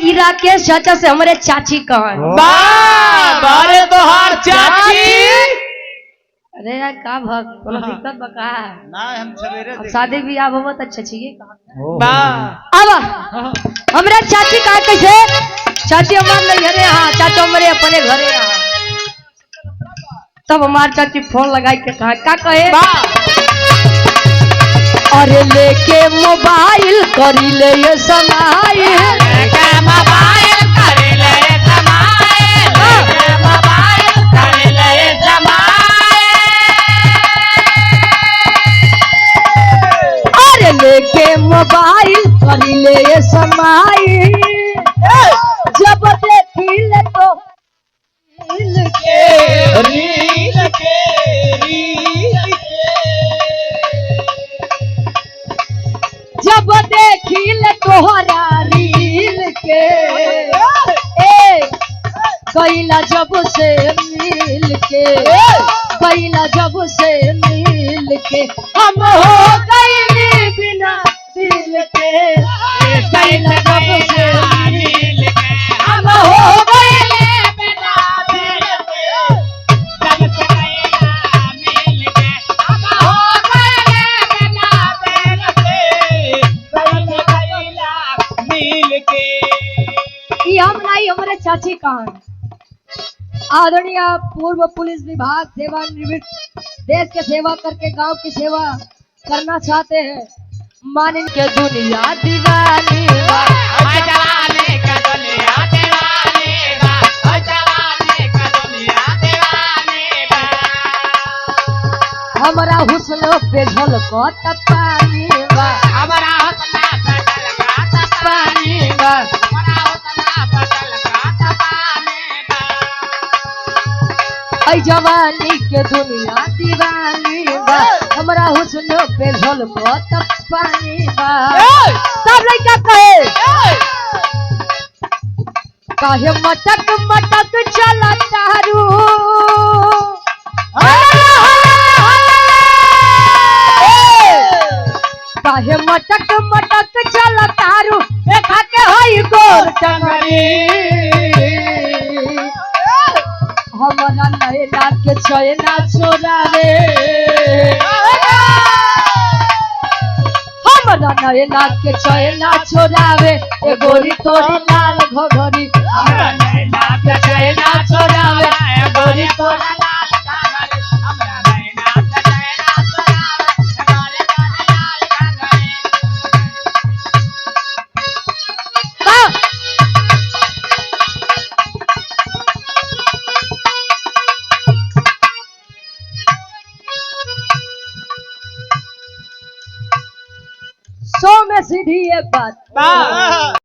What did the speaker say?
ई राकेश चाचा से हमारे चाची कहा बारे तोहार चाची। अरे यार का भग कोनो दिक्कत बका ना हम सवेरे अब शादी ब्याह बहुत अच्छा चाहिए बा अब हमरा चाची का कैसे चाची हमार नहीं घरे हाँ चाचा हमारे अपने घरे तब हमार चाची फोन लगाई के कहा का कहे अरे लेके मोबाइल करी ले ये समाई मोबाइल कर ले समाए मोबाइल कर ले समाए। अरे लेके मोबाइल करी ले ये समाई जब देखी ले तो रील के जब देखी ले तोहरा रील के कैला जब से मिल के कैला जब से मिल के हम हो गए बिना दिल के कैला जब से मिल के हम हो गए बिना दिल के जब से कैला मिल के हम हो गए बिना दिल के जब से कैला मिल के। ये हम नहीं हमारे चाची कहां आदरणीय पूर्व पुलिस विभाग सेवानिवृत्त देश के सेवा करके गांव की सेवा करना चाहते हैं मानिन के दुनिया दीवानी जवानी का दुनिया दीवानी बा जवानी का दुनिया दीवानी बा। हमारा हुस्न पे झलकता पानी बा हमारा हौसला बदल गाता पानी बा हमारा हौसला बदल गाता पानी बा। ऐ जवानी के दुनिया दीवानी बा हमारा हुस्न पे झलकता पानी बा सब लड़का कहे काहे मटक मटक चला तारू काहे मटक मटक चला तारू देखा के होई गोर टंगरी हमारा नैना के चैना चोरावे हमारा नैना के चैना चोरावे ए गोरी तोरी लाल घोघरी हमरा नैना के चैना चोरावे गोरी तोरा लाल घाघरी हमरा नैना के चैना चोरावे गोरी तोरा लाल घाघरी। सौ में सीधी एक बात